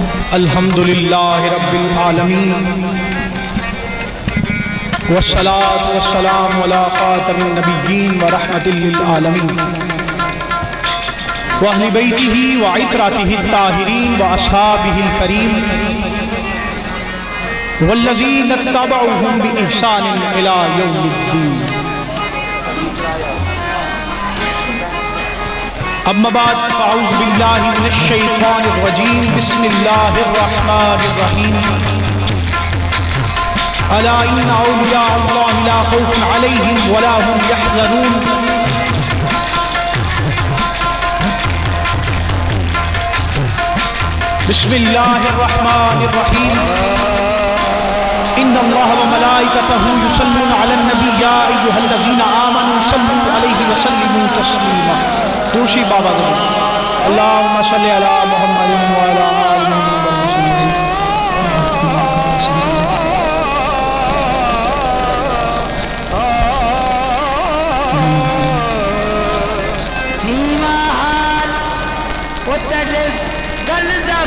الحمدللہ رب العالمین والصلاة والسلام علی خاتم النبیین ورحمۃ للعالمین واہل بیتہ وعطرتہ الطاہرین واصحابہ الکریم والذین اتبعوہم بإحسان الی یوم الدین۔ اما بعد فاعوذ باللہ من الشیطان الرجیم، بسم اللہ الرحمن الرحیم۔ الا ان اولیاء اللہ لا خوف علیہم ولا هم یحزنون۔ بسم اللہ الرحمن الرحیم۔ ان اللہ وملائکتہ یصلون علی النبی یا ایھا الذین آمنوا صلوا علیہ وسلموا تسلیما۔ دوشی بابا ذرا اللہم صلی علی محمد وعلی آل محمد۔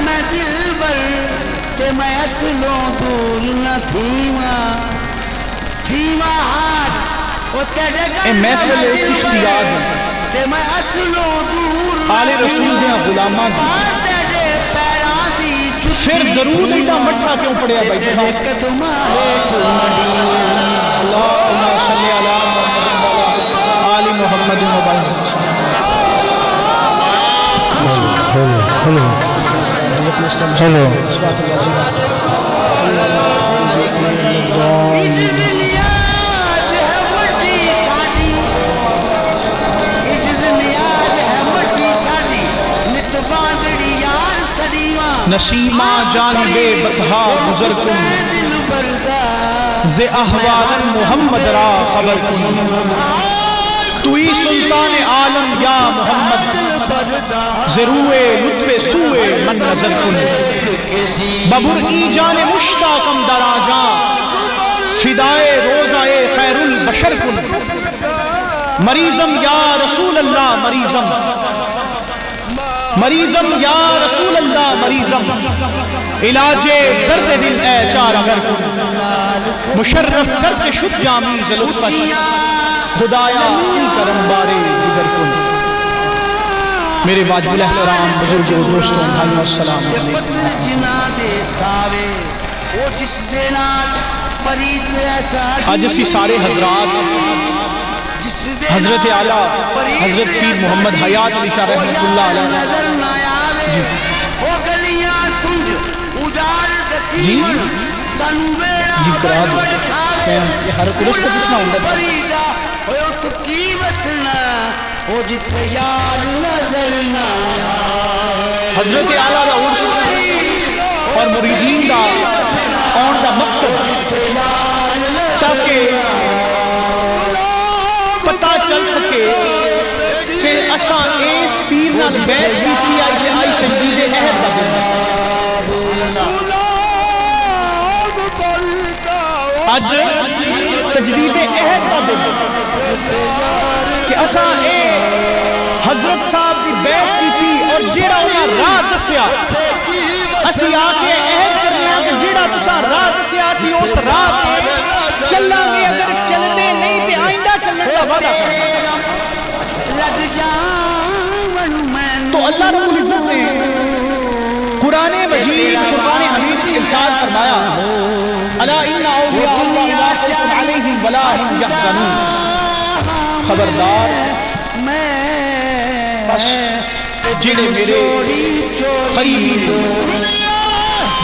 میں دل بر کہ میں اصلوں دور نہ تھیما ہاتھ وہ تیرے گل دا میں دل بر کہ میں اصلوں دور آل رسول دیا غلامہ تیرے پیران دی پھر درود ایڈا مٹھا کیوں پڑیا بھائی تیرے قدمارے چمڑی اللہم صلی علی محمد وعلی آل محمد وبارک۔ ہلو نسیمہ جانب بطحا گزر کن ز احوال محمد را خبر کن۔ توئی سلطان عالم یا محمد ضروع لطف سوئے من نظر کن۔ ببر ای جان مشتاقم دراجاں فدائے روزائے خیر البشر کن۔ مریضم یا رسول اللہ مریضم، مریضم یا رسول اللہ مریضم، علاج درد دل اے چارگر کن۔ مشرف کرتے شد جامی ذلوفش خدایا کی کرم بارے گزر کن۔ میرے واجب الاحترام بزرگوں دوستوں بھائیوں السلام علیکم۔ آج اسی سارے حضرات حضرت اعلیٰ حضرت پیر محمد حیات علی شاہ رحمۃ اللہ علیہ جی جی کرا دو یہ ہر قرص کا کتنا ہوگا حضرت اعلیٰ دا عرص اور مریدین دا آن دا مقصد تاکہ پتہ چل سکے کہ اساں اس پیر نال بیعت کیتی آئی تجدید عہد دا دن اج تجدید عہد دا دن کہ اساں حضرت صاحب کی بیعت کیتی اور جیڑا انہاں راہ دسیا اسی آکے عہد کرنا کہ جیڑا تساں راہ دسیا اسی اس راہ تے چلاں گے، اگر چلتے نہیں تے آئندہ چلنے کا وعدہ کرنا۔ تو اللہ رب العزت نے قرآن مجید فرقان حمید کی ارشاد فرمایا الا ان اولیاء اللہ لا خوف علیہم ولا هم یحزنون۔ خبردار بس جڑے میرے قریبی نے،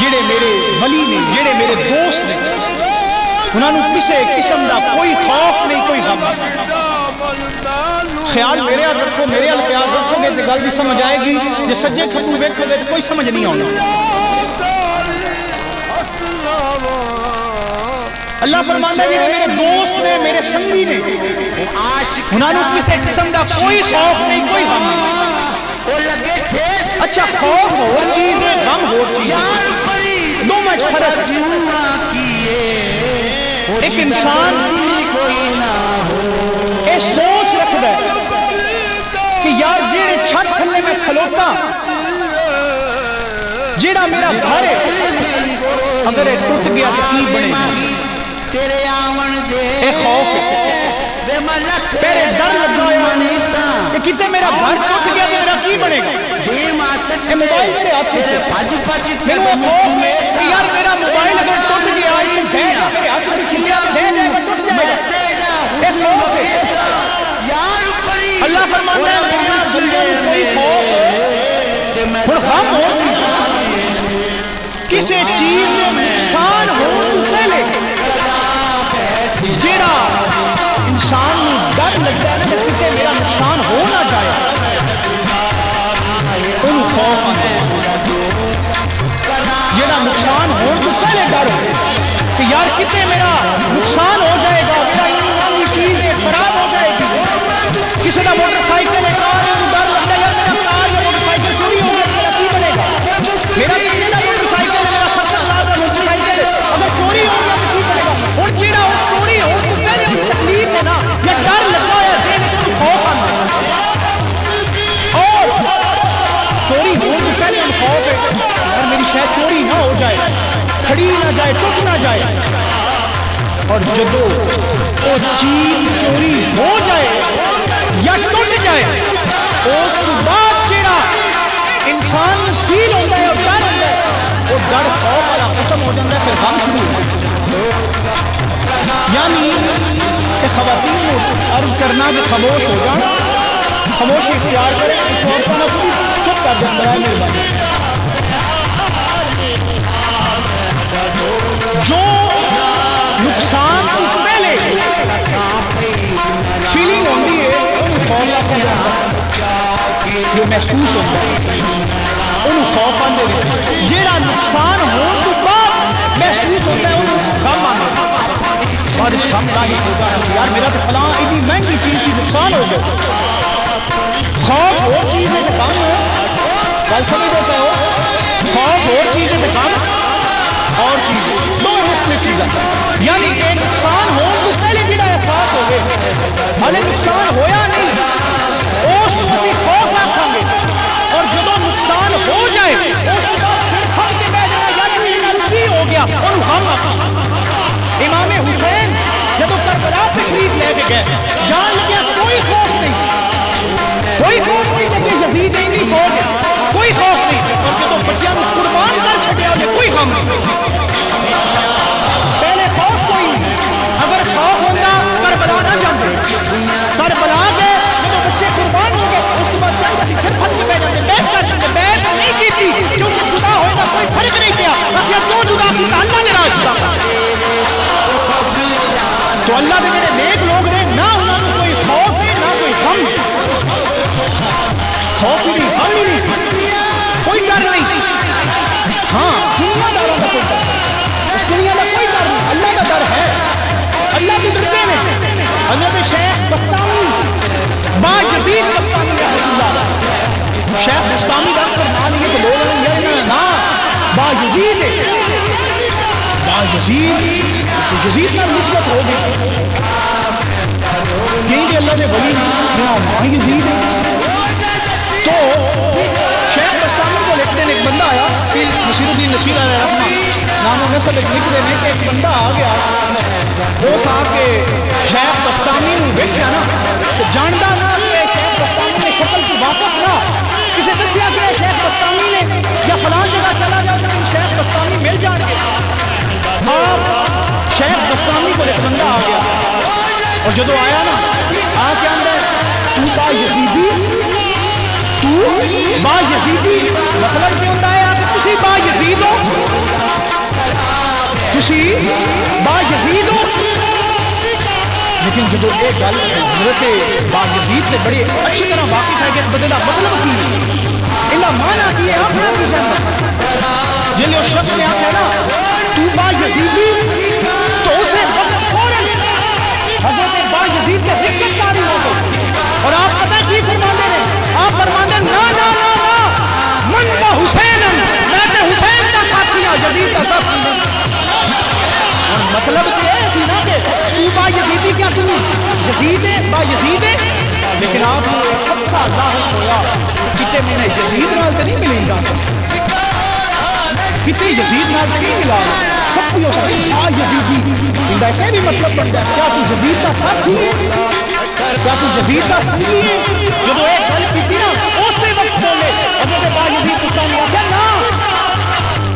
جڑے میرے ولی نے، جڑے میرے دوست نے، انہوں نے کسی قسم دا کوئی خوف نہیں، کوئی غم نہیں۔ خیال میرے حال رکھو، میرے حال خیال رکھو گے تو گل بھی سمجھ آئے گی، جو سجے کھپو بیٹھو گے تو کوئی سمجھ نہیں آنا۔ اللہ فرماتا ہے کہ میرے دوست نے، میرے سنگی نے، انہوں نے کسی قسم دا کوئی خوف نہیں، کوئی غم نہیں۔ اچھا خوف ہو چیز ہے، غم ہو چیز ہے، دو میں فرق ایک انسان اے سوچ رکھ دے کہ یار جیڑے چھت کھلنے میں کھلوتا جیڑا جیڑا میرا گھر ہے اگر یہ ٹوٹ گیا تو کی بنے گا تیرے آون دے اے خوف ہے پہلے ڈر لگا ہوا کہ کتے میرا گھر ٹوٹ گیا تو میرا کی بنے گا اے موبائل میرے ہاتھ میں میرے خوف ہے کہ یار میرا موبائل اگر ٹوٹ گیا یہ میرے ہاتھ سے چھلیا دے دے گا ٹوٹ جائے گا اے خوف ہے اللہ فرماتا ہے میرا زندہ کوئی خوف اور غم ہو کسی چیز میں نقصان ہو تو پہلے جیڑا انسان میں ڈر لگتا ہے کہ کتے میرا نقصان ہو نہ جائے انہوں خوف آتا ہے جیڑا نقصان ہو تو پہلے ڈر ہو کہ یار کتے میرا نقصان ہو جائے گا میرا انہی چیز خراب ہو جائے گی کسی کا موٹر سائیکل ہے کار ہے ڈر لگتا ہے یار میرا کار یا موٹر سائیکل چوری ہو گیا میرا کی بنے گا میرا کتنے کا موٹر سائیکل ہے میرا 70 لاکھ کا موٹر سائیکل ہے اگر چوری ہو گیا تو کی بنے گا اور جیڑا ہو چوری ہو تو پہلے ان تکلیف ہے نا یا ڈر لگا ہے ذہن کو خوف آنا اور چوری ہو تو پہلے ان خوف ہے اور میری شاید چوری نہ ہو جائے کھڑی نہ جائے ٹوٹ نہ جائے اور جدو وہ چیز چوری ہو جائے یا ٹوٹ جائے اس کے بعد جیڑا انسان فیل ہوتا ہے اور ڈر ہوتا ہے وہ ڈر خوف والا ختم ہو جاتا ہے پھر غم شروع ہوتا ہے یعنی کہ خواتین کو عرض کرنا کہ خاموش ہو جانا خاموشی اختیار کریں اس وقت کو چپ کر دیں برائے مہربانی جو نقصان تو پہلے فیلنگ ہوتی ہے انہوں خوف آتا ہے جو محسوس ہوتا ہے انہوں خوف آتے ہیں جیڑا نقصان ہو تو بعد محسوس ہوتا ہے انہوں غم آتا ہے اور اس غم کا ہی ہوگا یار میرا تو فلاں اتنی مہنگی چیز کی نقصان ہو گیا خوف وہ چیز ہے کہ کام ہو کل سمجھ ہوتا ہے خوف وہ چیز ہے کہ کام اور چیزیں دو مختلف چیزیں یعنی کہ نقصان ہو تو پہلے جڑا احساس ہو گئے ہمیں نقصان ہویا نہیں اس کو اسی خوف رکھاں گے اور جدو نقصان ہو جائے اس کو پھر ہم کے بیٹھ جائے یا جو کی ہو گیا اور ہم امام حسین جدو کربلا تشریف لے کے گئے جان لگیا کوئی خوف نہیں کہ یزید نہیں ہو گیا کوئی خوف نہیں اور جدو بچیاں کو قربان کر چھڑیا انہیں کوئی غم نہیں پہلے خوف کوئی نہیں اگر خوف ہوتا کربلا نہ جاندے کربلا کے جدو بچے قربان ہو گئے اس کے بعد چاہیے اسی صرف حد میں بیٹھ جاتے بیٹھ کر جاتے بیٹھ نہیں کی تھی کیونکہ جدا ہوئے گا کوئی فرق نہیں پیا اگر تو جدا کی تو اللہ نے راج جدا تو اللہ نے میرے نیک لوگ نے نہ انہوں نے کوئی خوف ہے نہ کوئی غم خوف ہی نہیں غم ہی نہیں کوئی ڈر نہیں ہاں دنیا داروں کا کوئی ڈر اس دنیا کا کوئی ڈر نہیں اللہ کا ڈر ہے اللہ کی ڈرتے ہیں حضرت شیخ بستامی با یزید بستامی رحمۃ اللہ شیخ بستامی کا اکثر نام یہ تو لوگ ہیں نا با یزید یزید کا نسبت ہو گئی کہ اللہ نے ولی ماں یزید ہے تو شیخ بستامی کو لکھتے ہیں ایک بندہ آیا پھر نصیر الدین نصیر علیہ رحمہ نام و نسب ایک لکھ رہے ہیں کہ ایک بندہ آ گیا وہ صاحب کے شیخ بستامی نے بیٹھا نا تو جانتا نا کہ شیخ بستامی نے شکل کی واپس نہ کسی دسیا کہ شیخ بستامی نے یا فلان جگہ چلا جاتا ہے شیخ بستامی مل جان گے آپ شیخ بستامی کو ایک بندہ آ گیا اور جدو آیا نا آ کے اندر تو با یزیدی مطلب کیوں ہوتا ہے کہ تسی با یزید ہو لیکن جدو ایک گل حضرت با یزید نے بڑی اچھی طرح واقف ہے کہ اس بدلہ مطلب کی انہا مانا کی ہے آپ کی جانب جنہی اس شخص نے آتا ہے نا تو با یزیدی تو اسے فوراً حضرت با یزید کے حکمت کاری ہو گئی اور آپ پتہ کی فرماندے ہیں آپ فرماندے نا من با حسین میں تے حسین کا ساتھی ہوں یزید کا ساتھی ہوں اور مطلب یہ ہے نا کہ تو با یزیدی کیا تم یزید ہے با یزید ہے لیکن آپ کو ایک خطہ ظاہر ہویا جتے میں نے یزید نال تے نہیں ملیں گا کتنے یزید نال نہیں ملا سب کی ہو سکتی یزیدی ان کا بھی مطلب بنتا ہے کیا تو یزید کا ساتھی ہے کیا تو یزید کا ساتھی ہے جب ایک گل کی نا اسی وقت بولے اگر با یزید بستانی آگیا نا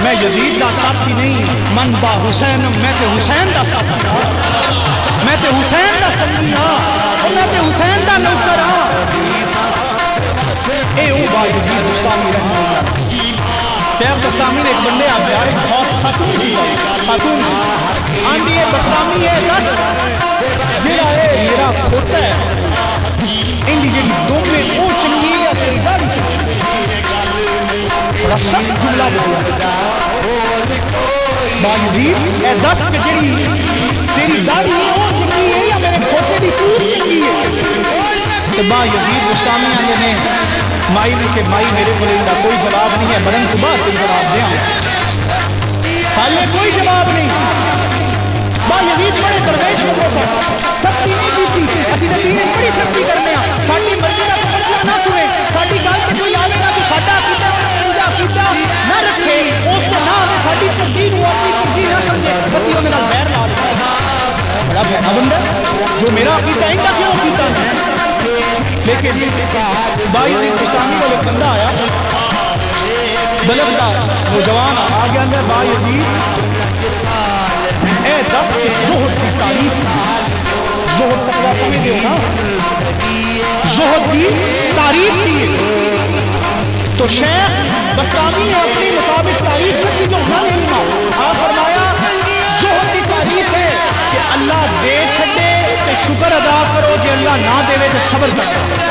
میں یزید کا ساتھی نہیں من با حسین میں تے حسین کا ساتھی ہاں میں تے حسین کا سنگی ہاں اور میں تے حسین کا نوکر ہاں اے او با یزید بستانی رحمہ اللہ شیخ بستامی نے ایک بندے آپ دیا ایک خاتون جی خاتون جی آنڈی ہے بستامی ہے دس جیڑا ہے میرا کھوتا ہے انڈی جیڑی دو میں او چنگی ہے تیری داری چنگی بڑا سخت جملہ بولا با یزید اے دس کے جیڑی تیری داری ہے او چنگی ہے یا میرے کھوتے دی پور چنگی ہے تو با یزید بستامی آنے نے مائی نے کہ مائی میرے کو ان کا کوئی جواب نہیں ہے مرن تو بعد تم جواب دیں حالے کوئی جواب نہیں با یزید بڑے درویش ہو گئے سختی نہیں کی تھی اسی نے دین بڑی سختی کرنے ہیں ساڈی مرضی کا فیصلہ نہ سنے ساڈی گل تے کوئی آوے نہ تو ساڈا عقیدہ پورا عقیدہ نہ رکھے اس کو نہ آوے ساڈی ترجیح نو اپنی ترجیح نہ سمجھے اسی اون نال غیر لا دے بڑا بھڑا بندہ جو میرا عقیدہ ہے ان کا کیوں عقیدہ نہیں لیکن بائی دن بستانی کو ایک بندہ آیا بلب دا نوجوان آ گیا اندر با یزید اے دس کے زہد کی تعریف زہد تقویٰ سمجھے ہو نا زہد کی تعریف کی تو شیخ بستانی نے اپنی مطابق تعریف کسی جو نہ علمہ آپ فرمایا زہد کی تعریف ہے کہ اللہ دے چھڑے تے شکر ادا کرو جے اللہ نہ دے تو صبر کرو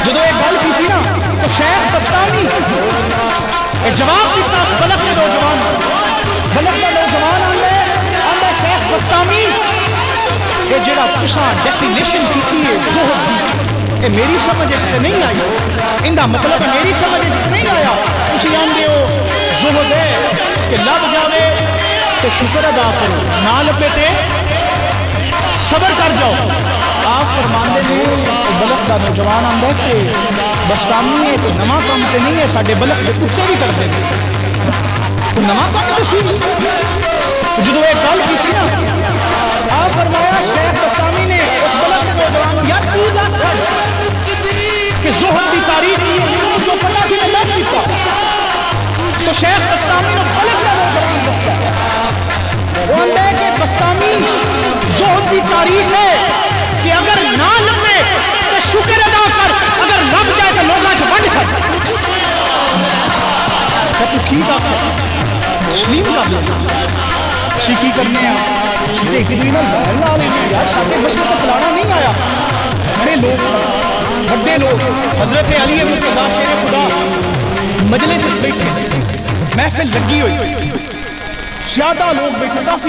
جدو ایک گل کی تھی نا تو شیخ بستانی جواب دیتا بلک کے نوجوان بلک کا نوجوان آندے شیخ بستانی یہ جڑا تساں ڈیفینیشن کی ہے زہد دی میری سمجھ اس سے نہیں آئی ان کا مطلب میری سمجھ اس سے نہیں آیا تسی آندے ہو زہد ہے کہ لب جاوے تو شکر ادا کرو نہ لپے تے صبر کر جاؤ آپ فرماندے نے بلک کا نوجوان آندا کہ بستانی ہے تو نواں کام تے نہیں ہے ساڈے بلک دے کتے بھی کرتے ہیں تو نواں کام تے سی جدو ایک گل کی نا آپ فرمایا شیخ بستانی نے اس بلک کے نوجوان یار تو دس کہ زہد کی تعریف کی ہے جو پتہ سی نے دس کیتا تو شیخ بستانی نے بلک کا نوجوان دستا وہ آندا ہے کہ بستانی زہد کی تعریف ہے کہ اگر نہ لبے تو شکر ادا کر اگر لب جائے تو لوگاں سے بڑھ سکتا تو ٹھیک آپ تسلیم کر لیں اسی کی کرنے ہیں سیدھے ایک دوئی نال گل لا لینے یار ساڈے مسئلے کو پلانا نہیں آیا بڑے لوگ بڑے لوگ حضرت علی مرتضیٰ شیر خدا مجلس بیٹھے محفل لگی ہوئی زیادہ لوگ بیٹھے کافی